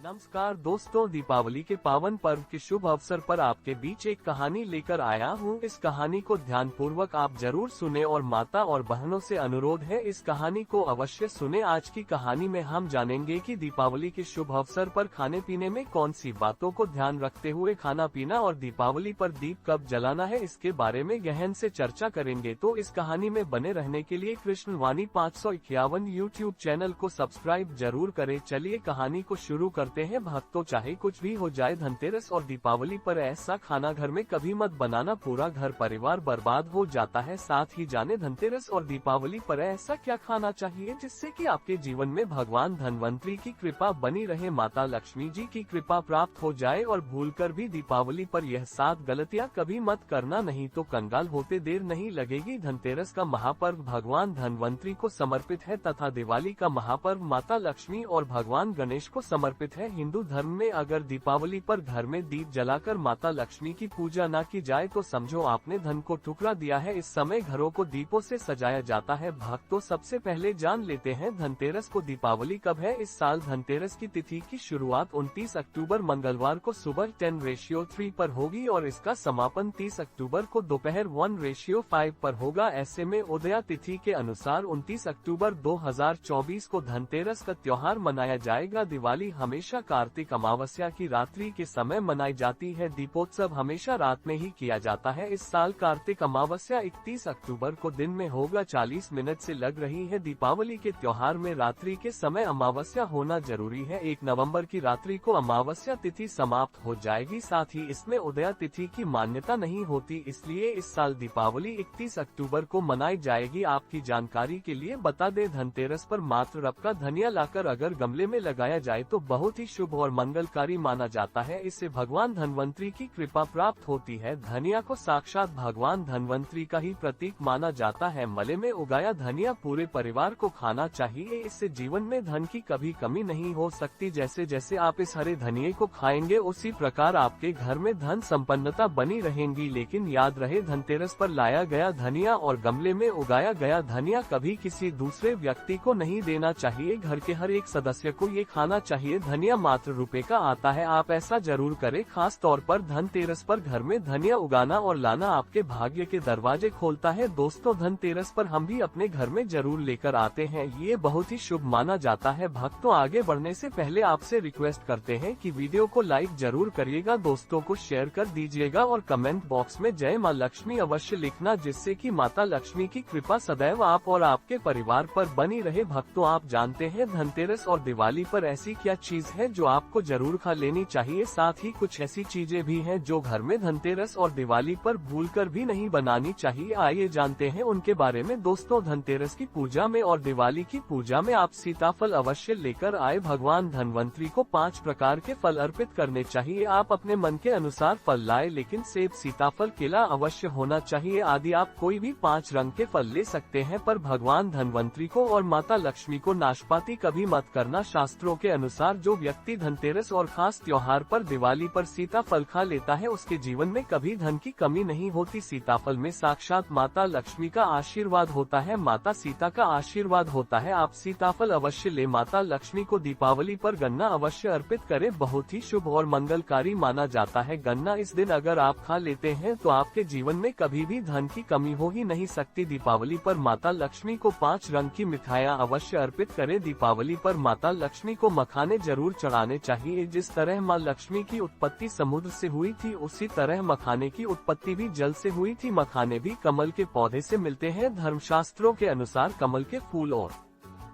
नमस्कार दोस्तों, दीपावली के पावन पर्व के शुभ अवसर पर आपके बीच एक कहानी लेकर आया हूँ। इस कहानी को ध्यानपूर्वक आप जरूर सुने और माता और बहनों से अनुरोध है इस कहानी को अवश्य सुने। आज की कहानी में हम जानेंगे कि दीपावली के शुभ अवसर पर खाने पीने में कौन सी बातों को ध्यान रखते हुए खाना पीना और दीपावली पर दीप कब जलाना है, इसके बारे में गहन से चर्चा करेंगे। तो इस कहानी में बने रहने के लिए कृष्णवाणी 551 यूट्यूब चैनल को सब्सक्राइब जरूर करें। चलिए कहानी को शुरू करते हैं। भक्तों, चाहे कुछ भी हो जाए, धनतेरस और दीपावली पर ऐसा खाना घर में कभी मत बनाना, पूरा घर परिवार बर्बाद हो जाता है। साथ ही जाने धनतेरस और दीपावली पर ऐसा क्या खाना चाहिए जिससे कि आपके जीवन में भगवान धनवंतरी की कृपा बनी रहे, माता लक्ष्मी जी की कृपा प्राप्त हो जाए। और भूलकर भी दीपावली पर यह 7 गलतियां कभी मत करना, नहीं तो कंगाल होते देर नहीं लगेगी। धनतेरस का महापर्व भगवान धनवंतरी को समर्पित है तथा दिवाली का महापर्व माता लक्ष्मी और भगवान गणेश को समर्पित है। हिंदू धर्म में अगर दीपावली पर घर में दीप जलाकर माता लक्ष्मी की पूजा न की जाए तो समझो आपने धन को ठुकरा दिया है। इस समय घरों को दीपों से सजाया जाता है। भक्तों, सबसे पहले जान लेते हैं धनतेरस को दीपावली कब है। इस साल धनतेरस की तिथि की शुरुआत 29 अक्टूबर मंगलवार को सुबह 10:3 पर होगी और इसका समापन 30 अक्टूबर को दोपहर 1:5 पर होगा। ऐसे में उदया तिथि के अनुसार 29 अक्टूबर 2024 को धनतेरस का त्योहार मनाया जाएगा। दिवाली हमेशा कार्तिक अमावस्या की रात्रि के समय मनाई जाती है। दीपोत्सव हमेशा रात में ही किया जाता है। इस साल कार्तिक अमावस्या 31 अक्टूबर को दिन में होगा। 40 मिनट से लग रही है। दीपावली के त्योहार में रात्रि के समय अमावस्या होना जरूरी है। 1 नवंबर की रात्रि को अमावस्या तिथि समाप्त हो जाएगी। साथ ही इसमें उदया तिथि की मान्यता नहीं होती, इसलिए इस साल दीपावली 31 अक्टूबर को मनाई जाएगी। आपकी जानकारी के लिए बता दें, धनतेरस पर मात्र रबका धनिया लाकर अगर गमले में लगाया जाए तो बहुत ही शुभ और मंगलकारी माना जाता है। इससे भगवान धनवंतरी की कृपा प्राप्त होती है। धनिया को साक्षात भगवान धनवंतरी का ही प्रतीक माना जाता है। मले में उगाया धनिया पूरे परिवार को खाना चाहिए, इससे जीवन में धन की कभी कमी नहीं हो सकती। जैसे जैसे आप इस हरे धनिये को खाएंगे उसी प्रकार आपके घर में धन संपन्नता बनी रहेगी। लेकिन याद रहे, धनतेरस पर लाया गया धनिया और गमले में उगाया गया धनिया कभी किसी दूसरे व्यक्ति को नहीं देना चाहिए। घर के हर एक सदस्य को ये खाना चाहिए। धनिया मात्र रुपए का आता है, आप ऐसा जरूर करें। खास तौर पर धनतेरस पर घर में धनिया उगाना और लाना आपके भाग्य के दरवाजे खोलता है। दोस्तों, धनतेरस पर हम भी अपने घर में जरूर लेकर आते हैं, ये बहुत ही शुभ माना जाता है। भक्तों, आगे बढ़ने से पहले आपसे रिक्वेस्ट करते हैं कि वीडियो को लाइक जरूर करिएगा, दोस्तों को शेयर कर दीजिएगा और कमेंट बॉक्स में जय मां लक्ष्मी अवश्य लिखना, जिससे कि माता लक्ष्मी की कृपा सदैव आप और आपके परिवार पर बनी रहे। भक्तों, आप जानते हैं धनतेरस और दिवाली पर ऐसी क्या चीज है जो आपको जरूर खा लेनी चाहिए। साथ ही कुछ ऐसी चीजें भी हैं जो घर में धनतेरस और दिवाली पर भूलकर भी नहीं बनानी चाहिए। आइए जानते हैं उनके बारे में। दोस्तों, धनतेरस की पूजा में और दिवाली की पूजा में आप सीताफल अवश्य लेकर आए। भगवान धनवंतरी को 5 प्रकार के फल अर्पित करने चाहिए। आप अपने मन के अनुसार फल लाए, लेकिन सेब, सीताफल, केला अवश्य होना चाहिए। आदि आप कोई भी 5 रंग के फल ले सकते हैं, पर भगवान धनवंतरी को और माता लक्ष्मी को नाशपाती कभी मत करना। शास्त्रों के अनुसार जो व्यक्ति धनतेरस और खास त्योहार पर दिवाली पर सीताफल खा लेता है उसके जीवन में कभी धन की कमी नहीं होती। सीताफल में साक्षात माता लक्ष्मी का आशीर्वाद होता है, माता सीता का आशीर्वाद होता है। आप सीताफल अवश्य ले। माता लक्ष्मी को दीपावली पर गन्ना अवश्य अर्पित करें, बहुत ही शुभ और मंगलकारी माना जाता है। गन्ना इस दिन अगर आप खा लेते हैं तो आपके जीवन में कभी भी धन की कमी हो ही नहीं सकती। दीपावली पर माता लक्ष्मी को 5 रंग की मिठाइयाँ अवश्य अर्पित करें। दीपावली पर माता लक्ष्मी को मखाने जरूर चढ़ाने चाहिए। जिस तरह माँ लक्ष्मी की उत्पत्ति समुद्र से हुई थी, उसी तरह मखाने की उत्पत्ति भी जल से हुई थी। मखाने भी कमल के पौधे से मिलते हैं। धर्मशास्त्रों के अनुसार कमल के फूल और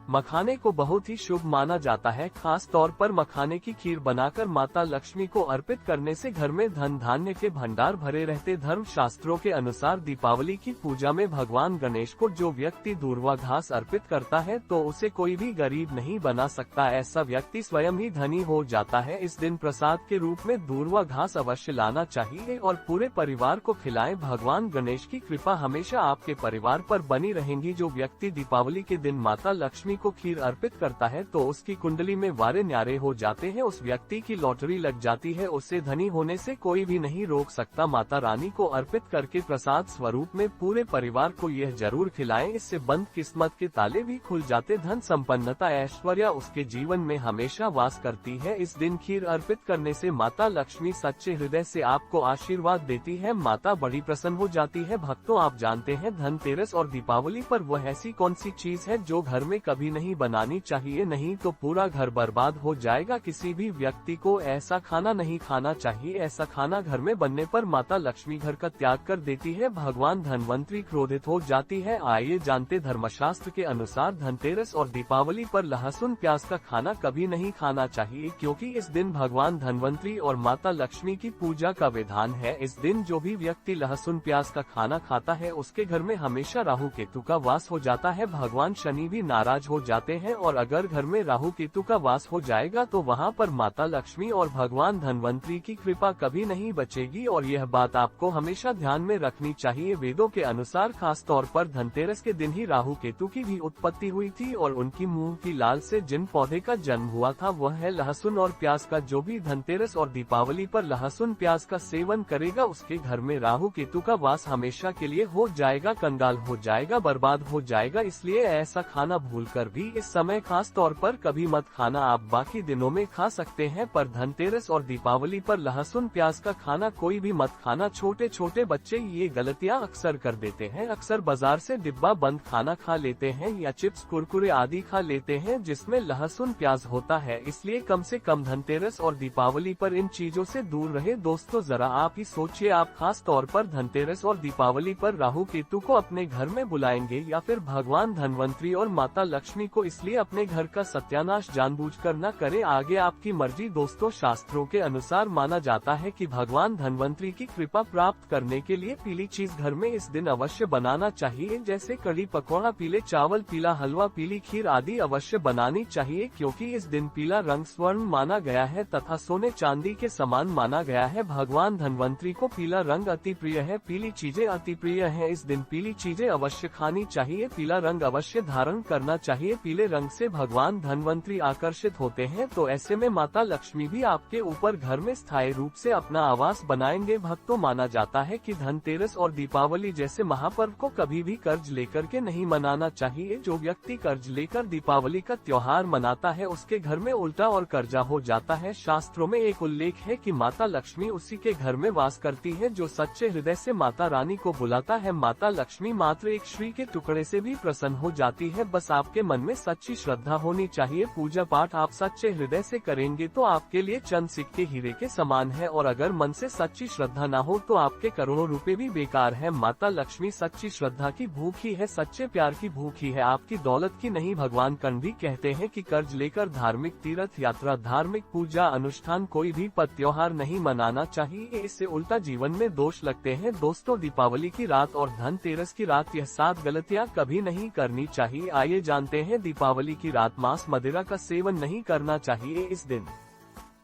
मखाने को बहुत ही शुभ माना जाता है। खास तौर पर मखाने की खीर बनाकर माता लक्ष्मी को अर्पित करने से घर में धन धान्य के भंडार भरे रहते। धर्म शास्त्रों के अनुसार दीपावली की पूजा में भगवान गणेश को जो व्यक्ति दूर्वा घास अर्पित करता है तो उसे कोई भी गरीब नहीं बना सकता, ऐसा व्यक्ति स्वयं ही धनी हो जाता है। इस दिन प्रसाद के रूप में दूर्वा घास अवश्य लाना चाहिए और पूरे परिवार को खिलाएं। भगवान गणेश की कृपा हमेशा आपके परिवार पर बनी रहेगी। जो व्यक्ति दीपावली के दिन माता लक्ष्मी लक्ष्मी को खीर अर्पित करता है तो उसकी कुंडली में वारे न्यारे हो जाते हैं, उस व्यक्ति की लॉटरी लग जाती है, उसे धनी होने से कोई भी नहीं रोक सकता। माता रानी को अर्पित करके प्रसाद स्वरूप में पूरे परिवार को यह जरूर खिलाएं, इससे बंद किस्मत के ताले भी खुल जाते। धन संपन्नता ऐश्वर्य उसके जीवन में हमेशा वास करती है। इस दिन खीर अर्पित करने से माता लक्ष्मी सच्चे हृदय से आपको आशीर्वाद देती है, माता बड़ी प्रसन्न हो जाती है। भक्तों, आप जानते हैं धनतेरस और दीपावली पर वह ऐसी कौन सी चीज है जो घर में कभी नहीं बनानी चाहिए, नहीं तो पूरा घर बर्बाद हो जाएगा। किसी भी व्यक्ति को ऐसा खाना नहीं खाना चाहिए, ऐसा खाना घर में बनने पर माता लक्ष्मी घर का त्याग कर देती है, भगवान धनवंतरी क्रोधित हो जाती है। आइए जानते धर्मशास्त्र के अनुसार धनतेरस और दीपावली पर लहसुन प्याज का खाना कभी नहीं खाना चाहिए, क्योंकि इस दिन भगवान धनवंतरी और माता लक्ष्मी की पूजा का विधान है। इस दिन जो भी व्यक्ति लहसुन प्याज का खाना खाता है उसके घर में हमेशा राहु केतु का वास हो जाता है, भगवान शनि भी नाराज हो जाते हैं, और अगर घर में राहु केतु का वास हो जाएगा तो वहां पर माता लक्ष्मी और भगवान धनवंतरी की कृपा कभी नहीं बचेगी। और यह बात आपको हमेशा ध्यान में रखनी चाहिए। वेदों के अनुसार खास तौर पर धनतेरस के दिन ही राहु केतु की भी उत्पत्ति हुई थी और उनकी मुंह की लाल से जिन पौधे का जन्म हुआ था वह है लहसुन और प्याज का। जो भी धनतेरस और दीपावली पर लहसुन प्याज का सेवन करेगा उसके घर में राहु केतु का वास हमेशा के लिए हो जाएगा, कंगाल हो जाएगा, बर्बाद हो जाएगा। इसलिए ऐसा खाना भूलकर भी इस समय खास तौर पर कभी मत खाना। आप बाकी दिनों में खा सकते हैं पर धनतेरस और दीपावली पर लहसुन प्याज का खाना कोई भी मत खाना। छोटे छोटे बच्चे ये गलतियां अक्सर कर देते हैं, अक्सर बाजार से डिब्बा बंद खाना खा लेते हैं या चिप्स कुरकुरे आदि खा लेते हैं जिसमें लहसुन प्याज होता है। इसलिए कम से कम धनतेरस और दीपावली पर इन चीजों से दूर रहे। दोस्तों, जरा आप ही सोचिए, आप खास तौर पर धनतेरस और दीपावली पर राहु केतु को अपने घर में बुलाएंगे या फिर भगवान धनवंतरी और माता लक्ष्मी को, इसलिए अपने घर का सत्यानाश जानबूझकर न करें। आगे आपकी मर्जी। दोस्तों, शास्त्रों के अनुसार माना जाता है कि भगवान धनवंतरी की कृपा प्राप्त करने के लिए पीली चीज घर में इस दिन अवश्य बनाना चाहिए, जैसे कढ़ी पकौड़ा, पीले चावल, पीला हलवा, पीली खीर आदि अवश्य बनानी चाहिए, क्योंकि इस दिन पीला रंग स्वर्ण माना गया है तथा सोने चांदी के समान माना गया है। भगवान धनवंतरी को पीला रंग अति प्रिय है, पीली चीजें अति प्रिय है। इस दिन पीली चीजें अवश्य खानी चाहिए, पीला रंग अवश्य धारण करना चाहिए। पीले रंग से भगवान धनवंतरी आकर्षित होते हैं, तो ऐसे में माता लक्ष्मी भी आपके ऊपर घर में स्थायी रूप से अपना आवास बनाएंगे। भक्तों, माना जाता है कि धनतेरस और दीपावली जैसे महापर्व को कभी भी कर्ज लेकर के नहीं मनाना चाहिए। जो व्यक्ति कर्ज लेकर दीपावली का त्योहार मनाता है उसके घर में उल्टा और कर्जा हो जाता है। शास्त्रों में एक उल्लेख है कि माता लक्ष्मी उसी के घर में वास करती है जो सच्चे हृदय से माता रानी को बुलाता है। माता लक्ष्मी मात्र एक श्री के टुकड़े से भी प्रसन्न हो जाती है, बस आपके मन में सच्ची श्रद्धा होनी चाहिए। पूजा पाठ आप सच्चे हृदय से करेंगे तो आपके लिए चंद सिक्के हीरे के समान है, और अगर मन से सच्ची श्रद्धा ना हो तो आपके करोड़ों रुपए भी बेकार है। माता लक्ष्मी सच्ची श्रद्धा की भूखी है, सच्चे प्यार की भूखी है, आपकी दौलत की नहीं। भगवान कर्ण भी कहते हैं कि कर्ज लेकर धार्मिक तीर्थ यात्रा, धार्मिक पूजा अनुष्ठान, कोई भी त्योहार नहीं मनाना चाहिए, इससे उल्टा जीवन में दोष लगते हैं। दोस्तों, दीपावली की रात और धनतेरस की रात यह 7 गलतियां कभी नहीं करनी चाहिए। आइए जानते हैं। दीपावली की रात मांस मदिरा का सेवन नहीं करना चाहिए। इस दिन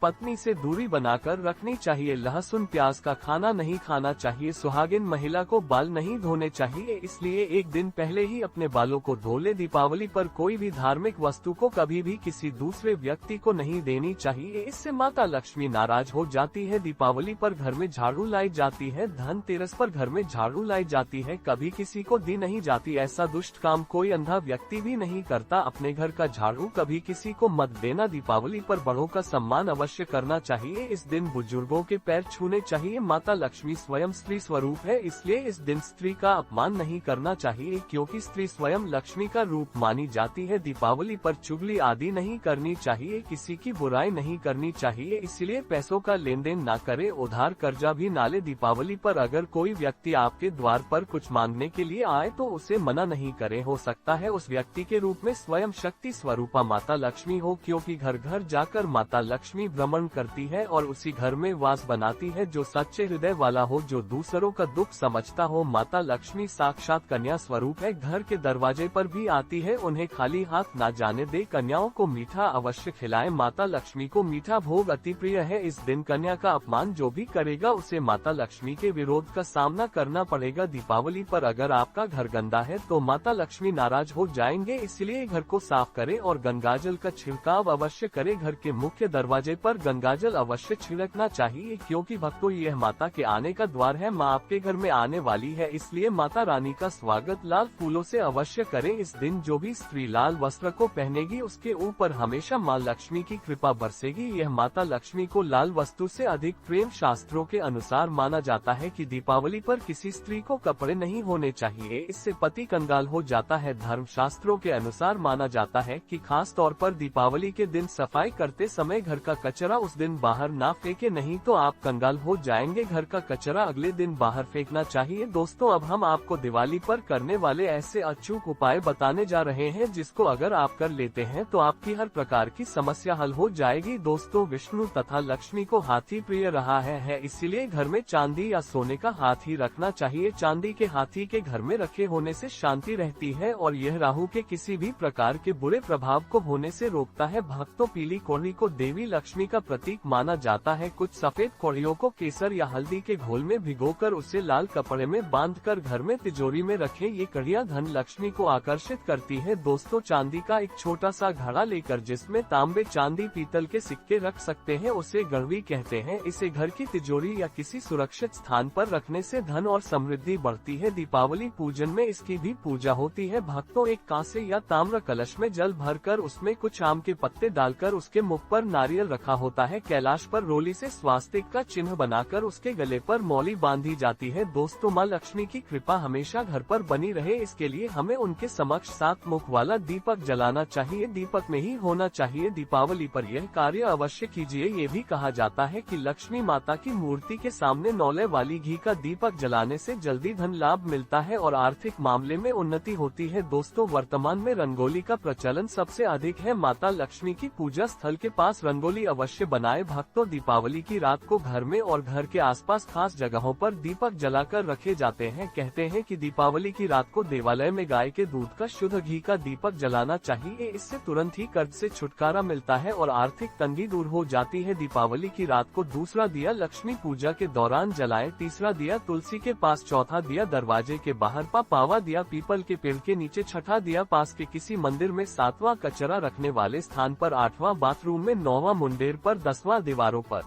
पत्नी से दूरी बनाकर रखनी चाहिए। लहसुन प्याज का खाना नहीं खाना चाहिए। सुहागिन महिला को बाल नहीं धोने चाहिए, इसलिए एक दिन पहले ही अपने बालों को धो ले। दीपावली पर कोई भी धार्मिक वस्तु को कभी भी किसी दूसरे व्यक्ति को नहीं देनी चाहिए, इससे माता लक्ष्मी नाराज हो जाती है। दीपावली पर घर में झाड़ू लाई जाती है, धनतेरस पर घर में झाड़ू लाई जाती है, कभी किसी को दी नहीं जाती। ऐसा दुष्ट काम कोई अंधा व्यक्ति भी नहीं करता। अपने घर का झाड़ू कभी किसी को मत देना। दीपावली पर बड़ों का सम्मान अवश्य करना चाहिए। इस दिन बुजुर्गों के पैर छूने चाहिए। माता लक्ष्मी स्वयं स्त्री स्वरूप है, इसलिए इस दिन स्त्री का अपमान नहीं करना चाहिए, क्योंकि स्त्री स्वयं लक्ष्मी का रूप मानी जाती है। दीपावली पर चुगली आदि नहीं करनी चाहिए, किसी की बुराई नहीं करनी चाहिए, इसलिए पैसों का लेन देन न करे, उधार कर्जा भी ना ले। दीपावली पर अगर कोई व्यक्ति आपके द्वार पर कुछ मांगने के लिए आए तो उसे मना नहीं करे। हो सकता है उस व्यक्ति के रूप में स्वयं शक्ति स्वरूपा माता लक्ष्मी हो, क्योंकि घर घर जाकर माता लक्ष्मी भ्रमण करती है और उसी घर में वास बनाती है जो सच्चे हृदय वाला हो, जो दूसरों का दुख समझता हो। माता लक्ष्मी साक्षात कन्या स्वरूप है, घर के दरवाजे पर भी आती है, उन्हें खाली हाथ ना जाने दे। कन्याओं को मीठा अवश्य खिलाए, माता लक्ष्मी को मीठा भोग अति प्रिय है। इस दिन कन्या का अपमान जो भी करेगा उसे माता लक्ष्मी के विरोध का सामना करना पड़ेगा। दीपावली पर अगर आपका घर गंदा है तो माता लक्ष्मी नाराज हो जाएंगे, इसलिए घर को साफ करें और गंगाजल का छिड़काव अवश्य करें। घर के मुख्य दरवाजे पर गंगाजल अवश्य छिड़कना चाहिए, क्योंकि भक्तों यह माता के आने का द्वार है। माँ आपके घर में आने वाली है, इसलिए माता रानी का स्वागत लाल फूलों से अवश्य करें। इस दिन जो भी स्त्री लाल वस्त्र को पहनेगी उसके ऊपर हमेशा माँ लक्ष्मी की कृपा बरसेगी। यह माता लक्ष्मी को लाल वस्तु से अधिक प्रेम। शास्त्रों के अनुसार माना जाता है कि दीपावली पर किसी स्त्री को कपड़े नहीं होने चाहिए, इससे पति कंगाल हो जाता है। धर्म शास्त्रों के अनुसार माना जाता है कि खास तौर पर दीपावली के दिन सफाई करते समय घर का कचरा उस दिन बाहर ना फेंके, नहीं तो आप कंगाल हो जाएंगे। घर का कचरा अगले दिन बाहर फेंकना चाहिए। दोस्तों, अब हम आपको दिवाली पर करने वाले ऐसे अचूक उपाय बताने जा रहे हैं जिसको अगर आप कर लेते हैं तो आपकी हर प्रकार की समस्या हल हो जाएगी। दोस्तों, विष्णु तथा लक्ष्मी को हाथी प्रिय रहा है, इसीलिए घर में चांदी या सोने का हाथी रखना चाहिए। चांदी के हाथी के घर में रखे होने से शांति रहती है और यह राहु के किसी भी प्रकार के बुरे प्रभाव को होने से रोकता है। भक्तों, पीली कौड़ी को देवी लक्ष्मी का प्रतीक माना जाता है। कुछ सफेद कौड़ियों को केसर या हल्दी के घोल में भिगोकर उसे लाल कपड़े में बांधकर घर में तिजोरी में रखें। ये कड़ियाँ धन लक्ष्मी को आकर्षित करती है। दोस्तों, चांदी का एक छोटा सा घड़ा लेकर जिसमें तांबे, चांदी, पीतल के सिक्के रख सकते हैं उसे गड़वी कहते हैं। इसे घर की तिजोरी या किसी सुरक्षित स्थान पर रखने से धन और समृद्धि बढ़ती है। दीपावली पूजन में इसकी भी पूजा होती है। भक्तों, एक कांसे या ताम्र कलश में जल भरकर उसमें कुछ आम के पत्ते डालकर उसके मुख पर नारियल रखा होता है। कैलाश पर रोली से स्वास्तिक का चिन्ह बनाकर उसके गले पर मौली बांधी जाती है। दोस्तों, माँ लक्ष्मी की कृपा हमेशा घर पर बनी रहे, इसके लिए हमें उनके समक्ष 7 मुख वाला दीपक जलाना चाहिए। दीपक में ही होना चाहिए। दीपावली पर यह कार्य अवश्य कीजिए। ये भी कहा जाता है कि लक्ष्मी माता की मूर्ति के सामने नौले वाली घी का दीपक जलाने से जल्दी धन लाभ मिलता है और आर्थिक मामले में उन्नति होती है। दोस्तों, वर्तमान में रंगोली का प्रचलन सबसे अधिक है। माता लक्ष्मी की पूजा स्थल के पास रंगोली अवश्य बनाए। भक्तों, दीपावली की रात को घर में और घर के आसपास खास जगहों पर दीपक जलाकर रखे जाते हैं। कहते हैं कि दीपावली की रात को देवालय में गाय के दूध का शुद्ध घी का दीपक जलाना चाहिए। इससे तुरंत ही कर्ज से छुटकारा मिलता है और आर्थिक तंगी दूर हो जाती है। दीपावली की रात को दूसरा दिया लक्ष्मी पूजा के दौरान जलाए, तीसरा दिया तुलसी के पास, चौथा दिया दरवाजे के बाहर, पांचवा दिया पीपल के पेड़ के नीचे, छठा दिया पास के किसी मंदिर में, सातवां कचरा रखने वाले स्थान पर, आठवां बाथरूम में, 9वां मुंडेर पर, 10वां दीवारों पर,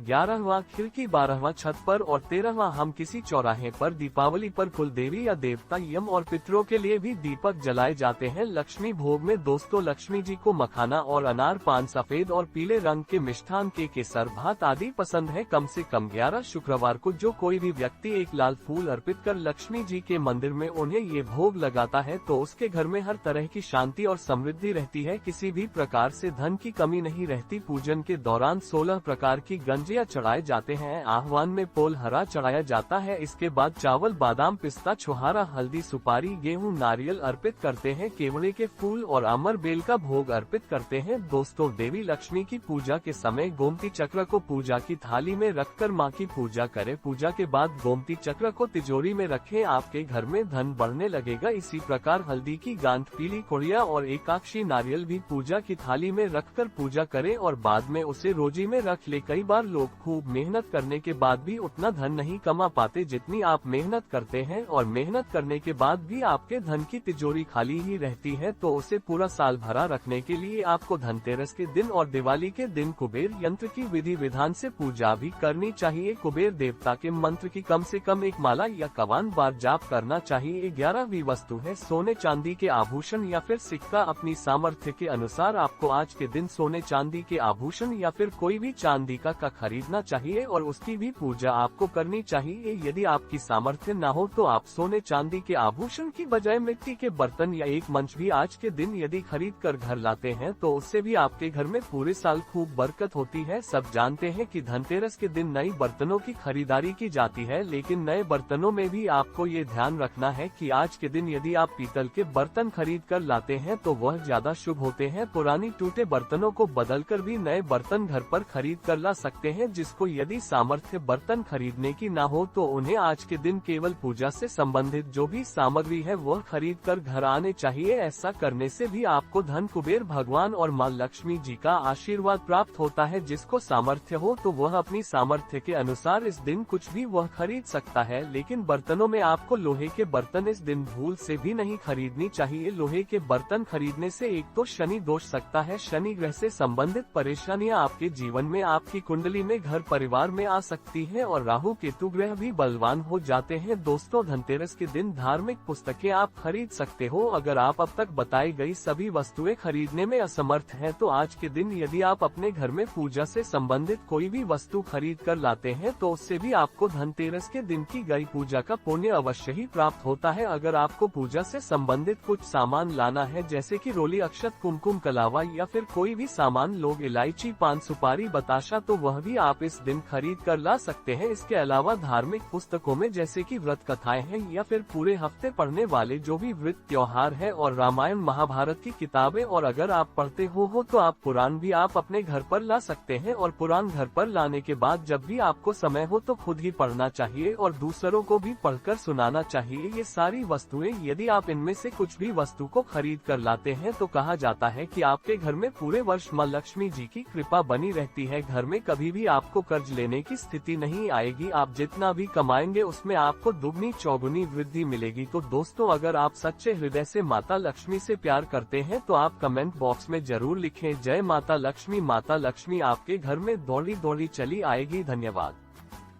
11वां खिड़की, 12वां छत पर और 13वां हम किसी चौराहे पर। दीपावली पर कुल देवी या देवता, यम और पितरों के लिए भी दीपक जलाए जाते हैं। लक्ष्मी भोग में दोस्तों, लक्ष्मी जी को मखाना और अनार, पान, सफेद और पीले रंग के मिष्ठान, के केसर, भात आदि पसंद है। कम से कम 11 शुक्रवार को जो कोई भी व्यक्ति एक लाल फूल अर्पित कर लक्ष्मी जी के मंदिर में उन्हें ये भोग लगाता है तो उसके घर में हर तरह की शांति और समृद्धि रहती है। किसी भी प्रकार से धन की कमी नहीं रहती। पूजन के दौरान 16 प्रकार की गंजिया चढ़ाए जाते हैं। आह्वान में पोल हरा चढ़ाया जाता है। इसके बाद चावल, बादाम, पिस्ता, छुहारा, हल्दी, सुपारी, गेहूं, नारियल अर्पित करते हैं। केवड़े के फूल और अमर बेल का भोग अर्पित करते हैं। दोस्तों, देवी लक्ष्मी की पूजा के समय गोमती चक्र को पूजा की थाली में रखकर मां की पूजा करें। पूजा के बाद गोमती चक्र को तिजोरी में रखें, आपके घर में धन बढ़ने लगेगा। इसी प्रकार हल्दी की गांठ, पीली कोड़िया और एकाक्षी नारियल भी पूजा की थाली में रखकर पूजा करें और बाद में उसे रोजी में रख ले। कई बार लोग खूब मेहनत करने के बाद भी उतना धन नहीं कमा पाते जितनी आप मेहनत करते हैं और मेहनत करने के बाद भी आपके धन की तिजोरी खाली ही रहती है, तो उसे पूरा साल भरा रखने के लिए आपको धनतेरस के दिन और दिवाली के दिन कुबेर यंत्र की विधि विधान से पूजा भी करनी चाहिए। कुबेर देवता के मंत्र की कम से कम 1 माला या 51 बार जाप करना चाहिए। 11वीं वस्तु है सोने चांदी के आभूषण या फिर सिक्का। अपनी सामर्थ्य के अनुसार आपको आज के दिन सोने चांदी के आभूषण या फिर कोई भी चांदी का खरीदना चाहिए और उसकी भी पूजा आपको करनी चाहिए। यदि आपकी सामर्थ्य न हो तो आप सोने चांदी के आभूषण की बजाय मिट्टी के बर्तन या एक मंच भी आज के दिन यदि खरीद कर घर लाते हैं तो उससे भी आपके घर में पूरे साल खूब बरकत होती है। सब जानते हैं कि धनतेरस के दिन नए बर्तनों की खरीदारी की जाती है, लेकिन नए बर्तनों में भी आपको ये ध्यान रखना है कि आज के दिन यदि आप पीतल के बर्तन खरीद कर लाते हैं तो वह ज्यादा शुभ होते हैं। पुरानी टूटे बर्तनों को बदलकर भी नए बर्तन घर पर खरीद कर ला सकते हैं। जिसको यदि सामर्थ्य बर्तन खरीदने की ना हो तो उन्हें आज के दिन केवल पूजा से संबंधित जो भी सामग्री है वह खरीद कर घर आने चाहिए। ऐसा करने से भी आपको धन कुबेर भगवान और मां लक्ष्मी जी का आशीर्वाद प्राप्त होता है। जिसको सामर्थ्य हो तो वह अपनी सामर्थ्य के अनुसार इस दिन कुछ भी वह खरीद सकता है, लेकिन बर्तनों में आपको लोहे के बर्तन इस दिन भूल से भी नहीं खरीदनी चाहिए। लोहे के बर्तन खरीदने से एक तो शनि दोष सकता है, शनि ग्रह से संबंधित परेशानियां आपके जीवन में, आपकी कुंडली में, घर परिवार में आ सकती है और राहु केतु ग्रह भी बलवान हो जाते हैं। दोस्तों, धनतेरस के दिन धार्मिक पुस्तकें आप खरीद सकते हो। अगर आप अब तक बताई गई सभी वस्तुएं खरीदने में असमर्थ हैं तो आज के दिन यदि आप अपने घर में पूजा से संबंधित कोई भी वस्तु खरीद कर लाते हैं तो उससे भी आपको धनतेरस के दिन की गई पूजा का पुण्य अवश्य ही प्राप्त होता है। अगर आपको पूजा से संबंधित कुछ सामान लाना है जैसे कि रोली, अक्षत, कुमकुम, कलावा या फिर कोई भी सामान, लोग इलायची, पान सुपारी, बताशा, तो वह भी आप इस दिन खरीद कर ला सकते हैं। इसके अलावा धार्मिक पुस्तकों में जैसे कि व्रत कथाएं हैं या फिर पूरे हफ्ते पढ़ने वाले जो भी व्रत त्योहार है और रामायण महाभारत की किताबें, और अगर आप पढ़ते हो तो आप पुराण भी आप अपने घर पर ला सकते हैं। और पुराण घर पर लाने के बाद जब भी आपको समय हो तो खुद ही पढ़ना चाहिए और दूसरों को भी पढ़कर सुनाना चाहिए। ये सारी वस्तुएं यदि आप इनमें से कुछ भी वस्तु को खरीद कर लाते हैं तो कहा जाता है कि आपके घर में पूरे वर्ष मां लक्ष्मी जी की कृपा बनी रहती है। घर में कभी भी आपको कर्ज लेने की स्थिति नहीं आएगी। आप जितना भी कमाएंगे उसमें आपको दुगनी चौगुनी वृद्धि मिलेगी। तो दोस्तों, अगर आप सच्चे हृदय से माता लक्ष्मी से प्यार करते हैं तो आप कमेंट बॉक्स में जरूर लिखें जय माता लक्ष्मी। माता लक्ष्मी आपके घर में दौड़ी दौड़ी चली आएगी। धन्यवाद।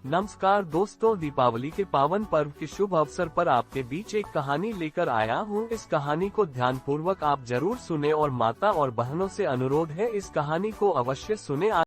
नमस्कार दोस्तों, दीपावली के पावन पर्व के शुभ अवसर पर आपके बीच एक कहानी लेकर आया हूँ। इस कहानी को ध्यान पूर्वक आप जरूर सुने और माता और बहनों से अनुरोध है इस कहानी को अवश्य सुने।